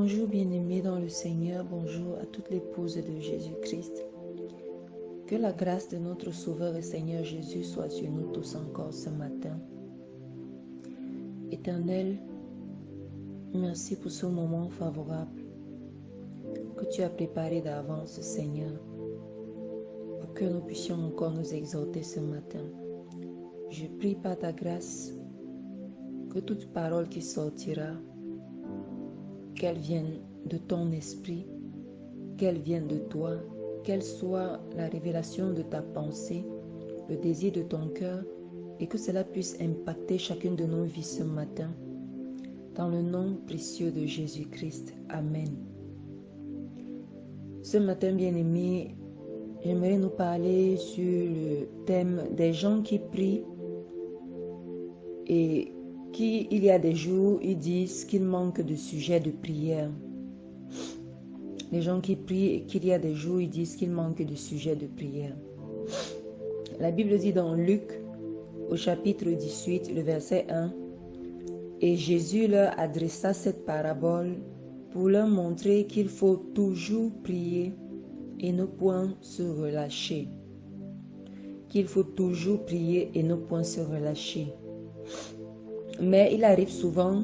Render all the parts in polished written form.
Bonjour bien-aimés dans le Seigneur, bonjour à toutes les épouses de Jésus-Christ. Que la grâce de notre Sauveur et Seigneur Jésus soit sur nous tous encore ce matin. Éternel, merci pour ce moment favorable que tu as préparé d'avance, Seigneur, pour que nous puissions encore nous exhorter ce matin. Je prie par ta grâce que toute parole qui sortira, qu'elle vienne de ton esprit, qu'elle vienne de toi, qu'elle soit la révélation de ta pensée, le désir de ton cœur, et que cela puisse impacter chacune de nos vies ce matin. Dans le nom précieux de Jésus-Christ. Amen. Ce matin, bien-aimés, j'aimerais nous parler sur le thème des gens qui prient et qui, il y a des jours, ils disent qu'il manque de sujets de prière. Les gens qui prient et qu'il y a des jours, ils disent qu'il manque de sujets de prière. La Bible dit dans Luc, au chapitre 18, le verset 1, « Et Jésus leur adressa cette parabole pour leur montrer qu'il faut toujours prier et ne point se relâcher. » Qu'il faut toujours prier et ne point se relâcher. Mais il arrive souvent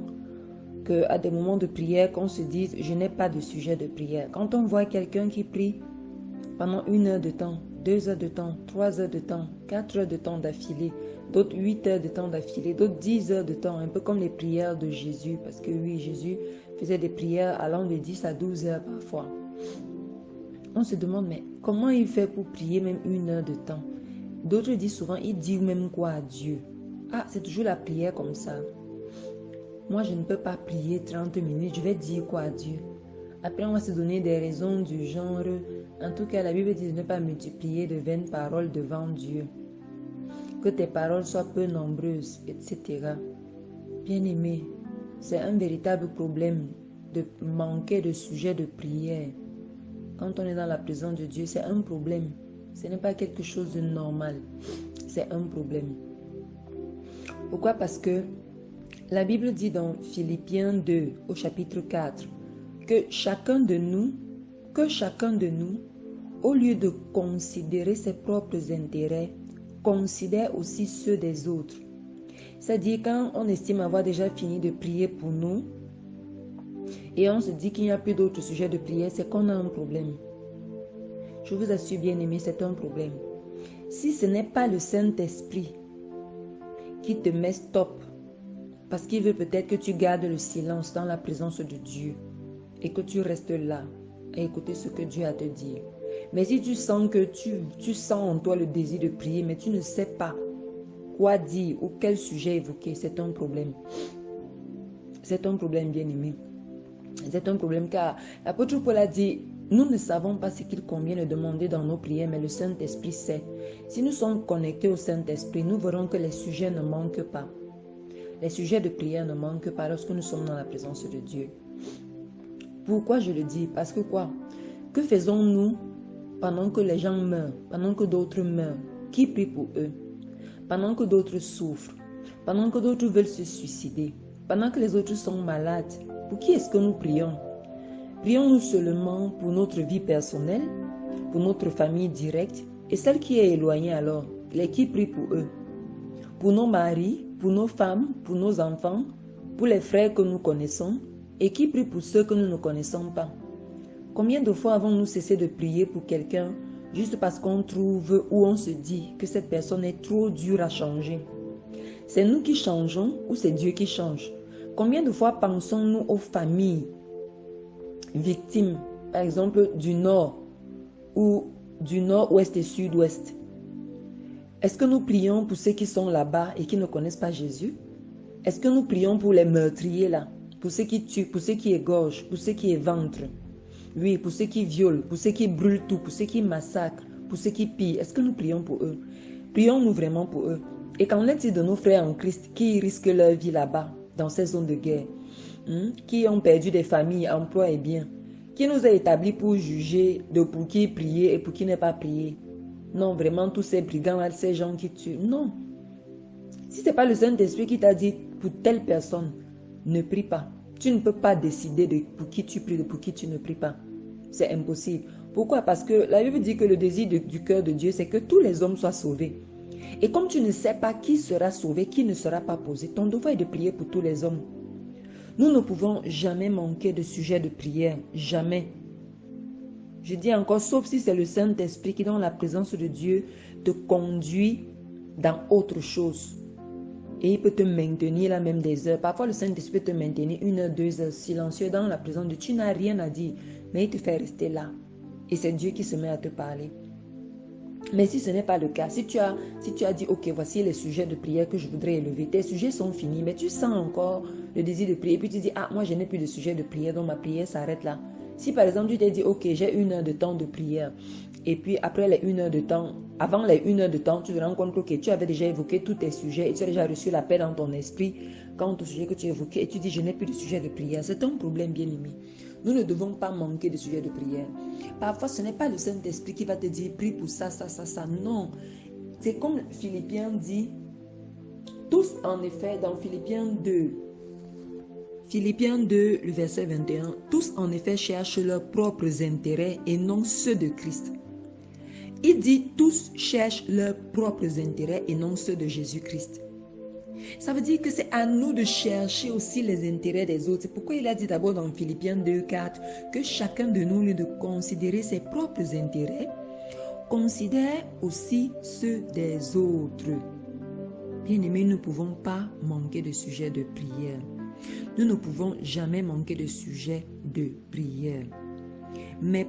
qu'à des moments de prière, qu'on se dise « je n'ai pas de sujet de prière ». Quand on voit quelqu'un qui prie pendant 1 heure de temps, 2 heures de temps, 3 heures de temps, 4 heures de temps d'affilée, d'autres 8 heures de temps d'affilée, d'autres 10 heures de temps, un peu comme les prières de Jésus, parce que oui, Jésus faisait des prières allant de 10 à 12 heures parfois. On se demande, mais comment il fait pour prier même 1 heure de temps? D'autres disent souvent, il dit même quoi à Dieu? Ah, c'est toujours la prière comme ça. Moi, je ne peux pas prier 30 minutes, je vais dire quoi à Dieu? Après, on va se donner des raisons du genre, en tout cas, la Bible dit de ne pas multiplier de vaines paroles devant Dieu. Que tes paroles soient peu nombreuses, etc. Bien-aimé, c'est un véritable problème de manquer de sujets de prière. Quand on est dans la présence de Dieu, c'est un problème. Ce n'est pas quelque chose de normal. C'est un problème. Pourquoi? Parce que la Bible dit dans Philippiens 2, au chapitre 4, que chacun de nous, au lieu de considérer ses propres intérêts, considère aussi ceux des autres. C'est-à-dire quand on estime avoir déjà fini de prier pour nous et on se dit qu'il n'y a plus d'autres sujets de prière, c'est qu'on a un problème. Je vous assure, bien-aimé, c'est un problème. Si ce n'est pas le Saint-Esprit qui te met stop, parce qu'il veut peut-être que tu gardes le silence dans la présence de Dieu et que tu restes là à écouter ce que Dieu a à te dire. Mais si tu sens que tu sens en toi le désir de prier, mais tu ne sais pas quoi dire ou quel sujet évoquer, c'est un problème. C'est un problème, bien-aimé. C'est un problème car l'apôtre Paul a dit, nous ne savons pas ce qu'il convient de demander dans nos prières, mais le Saint-Esprit sait. Si nous sommes connectés au Saint-Esprit, nous verrons que les sujets ne manquent pas. Les sujets de prière ne manquent pas lorsque nous sommes dans la présence de Dieu. Pourquoi je le dis? Parce que quoi? Que faisons-nous pendant que les gens meurent, pendant que d'autres meurent? Qui prie pour eux? Pendant que d'autres souffrent, pendant que d'autres veulent se suicider, pendant que les autres sont malades, pour qui est-ce que nous prions? Prions-nous seulement pour notre vie personnelle, pour notre famille directe et celle qui est éloignée alors, les qui prient pour eux? Pour nos maris, pour nos femmes, pour nos enfants, pour les frères que nous connaissons et qui prient pour ceux que nous ne connaissons pas. Combien de fois avons-nous cessé de prier pour quelqu'un juste parce qu'on trouve ou on se dit que cette personne est trop dure à changer? C'est nous qui changeons ou c'est Dieu qui change? Combien de fois pensons-nous aux familles victimes, par exemple du Nord ou du Nord-Ouest et Sud-Ouest? Est-ce que nous prions pour ceux qui sont là-bas et qui ne connaissent pas Jésus? Est-ce que nous prions pour les meurtriers là? Pour ceux qui tuent, pour ceux qui égorgent, pour ceux qui éventrent? Oui, pour ceux qui violent, pour ceux qui brûlent tout, pour ceux qui massacrent, pour ceux qui pillent. Est-ce que nous prions pour eux? Prions-nous vraiment pour eux? Et qu'en est-il de nos frères en Christ qui risquent leur vie là-bas, dans ces zones de guerre? Qui ont perdu des familles, emplois et biens? Qui nous a établis pour juger de pour qui prier et pour qui n'est pas prié? Non, vraiment, tous ces brigands-là, ces gens qui tuent. Non. Si ce n'est pas le Saint-Esprit qui t'a dit pour telle personne, ne prie pas. Tu ne peux pas décider de pour qui tu pries, de pour qui tu ne pries pas. C'est impossible. Pourquoi? Parce que la Bible dit que le désir du cœur de Dieu, c'est que tous les hommes soient sauvés. Et comme tu ne sais pas qui sera sauvé, qui ne sera pas posé, ton devoir est de prier pour tous les hommes. Nous ne pouvons jamais manquer de sujet de prière. Jamais. Je dis encore, sauf si c'est le Saint-Esprit qui, dans la présence de Dieu, te conduit dans autre chose. Et il peut te maintenir là même des heures. Parfois, le Saint-Esprit peut te maintenir 1 heure, 2 heures, silencieux dans la présence de Dieu. Tu n'as rien à dire, mais il te fait rester là. Et c'est Dieu qui se met à te parler. Mais si ce n'est pas le cas, si tu as dit, ok, voici les sujets de prière que je voudrais élever, tes sujets sont finis, mais tu sens encore le désir de prier, et puis tu dis, ah, moi je n'ai plus de sujet de prière, donc ma prière s'arrête là. Si par exemple tu t'es dit, ok, j'ai 1 heure de temps de prière, et puis après les 1 heure de temps, avant les 1 heure de temps, tu te rends compte que okay, tu avais déjà évoqué tous tes sujets, et tu as déjà reçu la paix dans ton esprit, quant au sujet que tu évoquais, et tu dis, je n'ai plus de sujet de prière. C'est un problème bien aimé. Nous ne devons pas manquer de sujets de prière. Parfois, ce n'est pas le Saint-Esprit qui va te dire, prie pour ça, ça, ça, ça. Non. C'est comme Philippiens dit, tous en effet, dans Philippiens 2, le verset 21, tous en effet cherchent leurs propres intérêts et non ceux de Christ. Il dit, tous cherchent leurs propres intérêts et non ceux de Jésus-Christ. Ça veut dire que c'est à nous de chercher aussi les intérêts des autres. C'est pourquoi il a dit d'abord dans Philippiens 2, 4 que chacun de nous, au lieu de considérer ses propres intérêts, considère aussi ceux des autres. Bien-aimés, nous ne pouvons pas manquer de sujets de prière. Nous ne pouvons jamais manquer de sujets de prière. Mais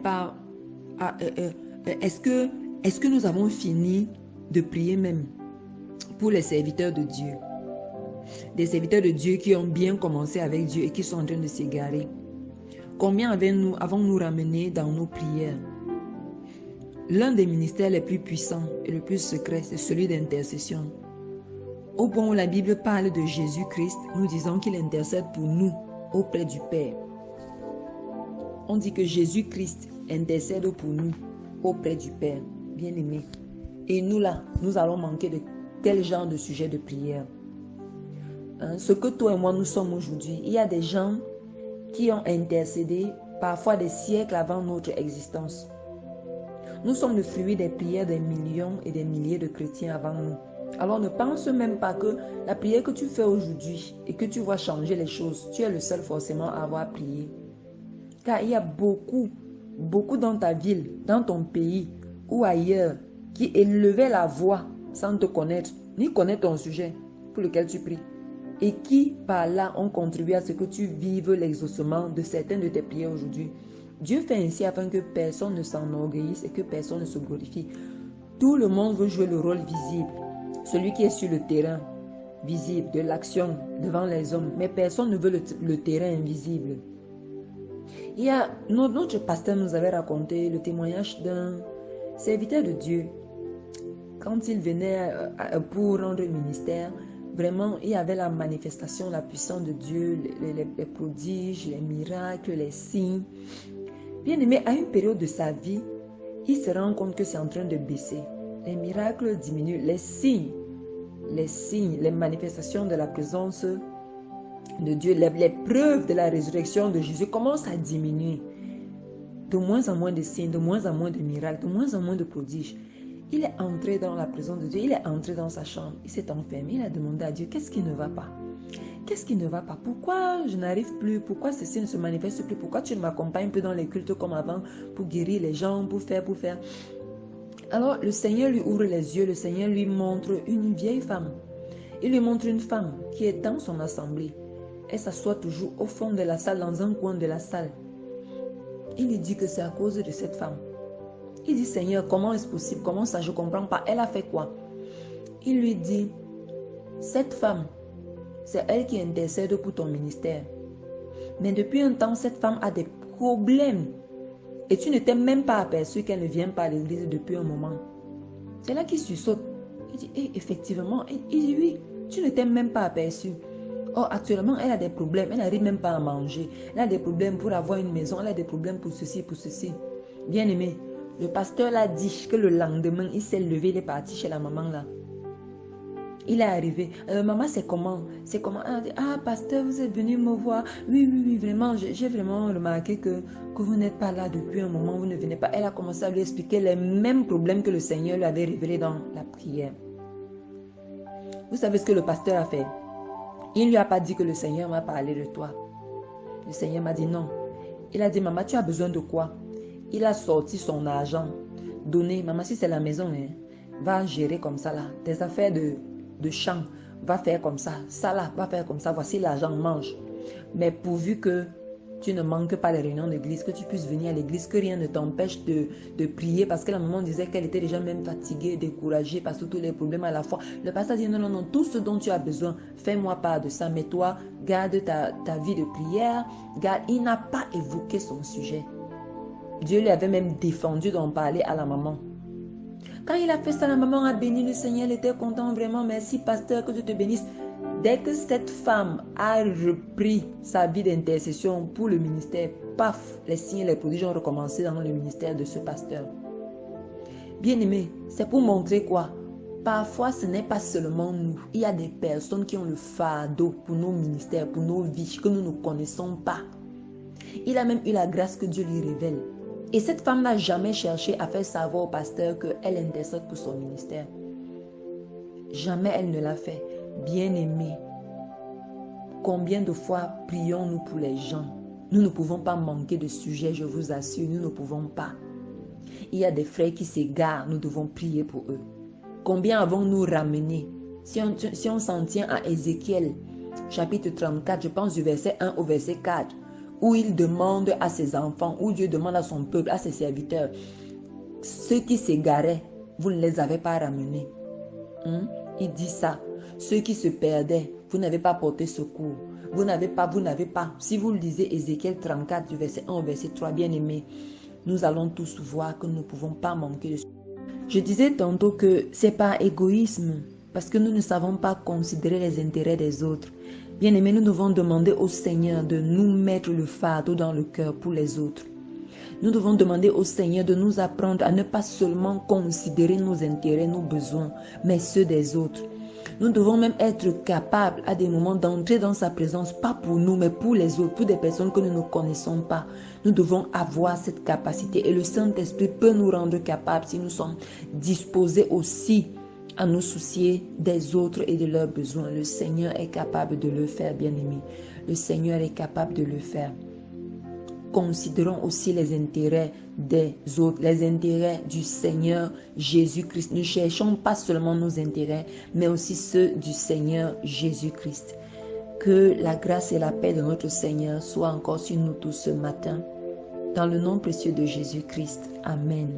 est-ce que nous avons fini de prier même pour les serviteurs de Dieu? Des serviteurs de Dieu qui ont bien commencé avec Dieu et qui sont en train de s'égarer. Combien avons-nous ramené dans nos prières? L'un des ministères les plus puissants et le plus secret, c'est celui d'intercession. Au point où la Bible parle de Jésus-Christ, nous disons qu'il intercède pour nous auprès du Père. On dit que Jésus-Christ intercède pour nous auprès du Père, bien-aimé. Et nous là, nous allons manquer de tel genre de sujet de prière. Ce que toi et moi nous sommes aujourd'hui, il y a des gens qui ont intercédé parfois des siècles avant notre existence. Nous sommes le fruit des prières des millions et des milliers de chrétiens avant nous. Alors ne pense même pas que la prière que tu fais aujourd'hui et que tu vois changer les choses, tu es le seul forcément à avoir prié. Car il y a beaucoup dans ta ville, dans ton pays ou ailleurs qui élevaient la voix sans te connaître, ni connaître ton sujet pour lequel tu pries. Et qui, par là, ont contribué à ce que tu vives l'exaucement de certaines de tes prières aujourd'hui. Dieu fait ainsi afin que personne ne s'enorgueillisse et que personne ne se glorifie. Tout le monde veut jouer le rôle visible. Celui qui est sur le terrain, visible, de l'action devant les hommes. Mais personne ne veut le terrain invisible. Notre pasteur nous avait raconté le témoignage d'un serviteur de Dieu. Quand il venait pour rendre ministère, vraiment, il y avait la manifestation, la puissance de Dieu, les prodiges, les miracles, les signes. Bien aimé, à une période de sa vie, il se rend compte que c'est en train de baisser. Les miracles diminuent, les signes, les manifestations de la présence de Dieu, les preuves de la résurrection de Jésus commencent à diminuer. De moins en moins de signes, de moins en moins de miracles, de moins en moins de prodiges. Il est entré dans la présence de Dieu, il est entré dans sa chambre, il s'est enfermé, il a demandé à Dieu, qu'est-ce qui ne va pas? Qu'est-ce qui ne va pas? Pourquoi je n'arrive plus? Pourquoi ceci ne se manifeste plus? Pourquoi tu ne m'accompagnes plus dans les cultes comme avant pour guérir les gens, pour faire? Alors le Seigneur lui ouvre les yeux, le Seigneur lui montre une vieille femme. Il lui montre une femme qui est dans son assemblée. Elle s'assoit toujours au fond de la salle, dans un coin de la salle. Il lui dit que c'est à cause de cette femme. Il dit, Seigneur, comment est-ce possible? Comment ça? Je ne comprends pas. Elle a fait quoi? Il lui dit, cette femme, c'est elle qui intercède pour ton ministère. Mais depuis un temps, cette femme a des problèmes. Et tu ne t'es même pas aperçu qu'elle ne vient pas à l'église depuis un moment. C'est là qu'il sursaute. Il dit, effectivement. Il dit, oui, tu ne t'es même pas aperçu. Or, actuellement, elle a des problèmes. Elle n'arrive même pas à manger. Elle a des problèmes pour avoir une maison. Elle a des problèmes pour ceci, pour ceci. Bien aimé. Le pasteur l'a dit que le lendemain, il s'est levé, il est parti chez la maman là. Il est arrivé. Maman, c'est comment? C'est comment? Elle a dit, ah, pasteur, vous êtes venu me voir. Oui, oui, oui, vraiment, j'ai vraiment remarqué que vous n'êtes pas là depuis un moment, vous ne venez pas. Elle a commencé à lui expliquer les mêmes problèmes que le Seigneur lui avait révélés dans la prière. Vous savez ce que le pasteur a fait? Il ne lui a pas dit que le Seigneur m'a parlé de toi. Le Seigneur m'a dit non. Il a dit, maman, tu as besoin de quoi? Il a sorti son argent. Donné, maman, si c'est la maison, hein, va gérer comme ça là. Tes affaires de champ, va faire comme ça. Ça là, va faire comme ça. Voici l'argent, mange. Mais pourvu que tu ne manques pas les réunions d'église, que tu puisses venir à l'église, que rien ne t'empêche de prier, parce que la maman disait qu'elle était déjà même fatiguée, découragée par tous les problèmes à la fois. Le pasteur dit non, non, non, tout ce dont tu as besoin, fais-moi part de ça, mais toi, garde ta vie de prière, garde. Il n'a pas évoqué son sujet. Dieu lui avait même défendu d'en parler à la maman. Quand il a fait ça, la maman a béni le Seigneur, elle était contente vraiment. Merci pasteur, que Dieu te bénisse. Dès que cette femme a repris sa vie d'intercession pour le ministère, paf, les signes et les prodiges ont recommencé dans le ministère de ce pasteur. Bien-aimé, c'est pour montrer quoi? Parfois, ce n'est pas seulement nous. Il y a des personnes qui ont le fardeau pour nos ministères, pour nos vies, que nous ne connaissons pas. Il a même eu la grâce que Dieu lui révèle. Et cette femme n'a jamais cherché à faire savoir au pasteur qu'elle intercède pour son ministère. Jamais elle ne l'a fait. Bien-aimé, combien de fois prions-nous pour les gens? Nous ne pouvons pas manquer de sujets, je vous assure, nous ne pouvons pas. Il y a des frères qui s'égarent, nous devons prier pour eux. Combien avons-nous ramené? Si on s'en tient à Ézéchiel, chapitre 34, je pense du verset 1 au verset 4, où il demande à ses enfants, où Dieu demande à son peuple, à ses serviteurs, ceux qui s'égaraient, vous ne les avez pas ramenés. Il dit ça. Ceux qui se perdaient, vous n'avez pas porté secours. Vous n'avez pas. Si vous lisez Ézéchiel 34, du verset 1 au verset 3, bien aimé, nous allons tous voir que nous ne pouvons pas manquer de secours. Je disais tantôt que c'est par égoïsme, parce que nous ne savons pas considérer les intérêts des autres. Bien aimé, nous devons demander au Seigneur de nous mettre le fardeau dans le cœur pour les autres. Nous devons demander au Seigneur de nous apprendre à ne pas seulement considérer nos intérêts, nos besoins, mais ceux des autres. Nous devons même être capables à des moments d'entrer dans sa présence, pas pour nous, mais pour les autres, pour des personnes que nous ne connaissons pas. Nous devons avoir cette capacité et le Saint-Esprit peut nous rendre capables si nous sommes disposés aussi à nous soucier des autres et de leurs besoins. Le Seigneur est capable de le faire, bien-aimés. Le Seigneur est capable de le faire. Considérons aussi les intérêts des autres, les intérêts du Seigneur Jésus-Christ. Ne cherchons pas seulement nos intérêts, mais aussi ceux du Seigneur Jésus-Christ. Que la grâce et la paix de notre Seigneur soient encore sur nous tous ce matin. Dans le nom précieux de Jésus-Christ. Amen.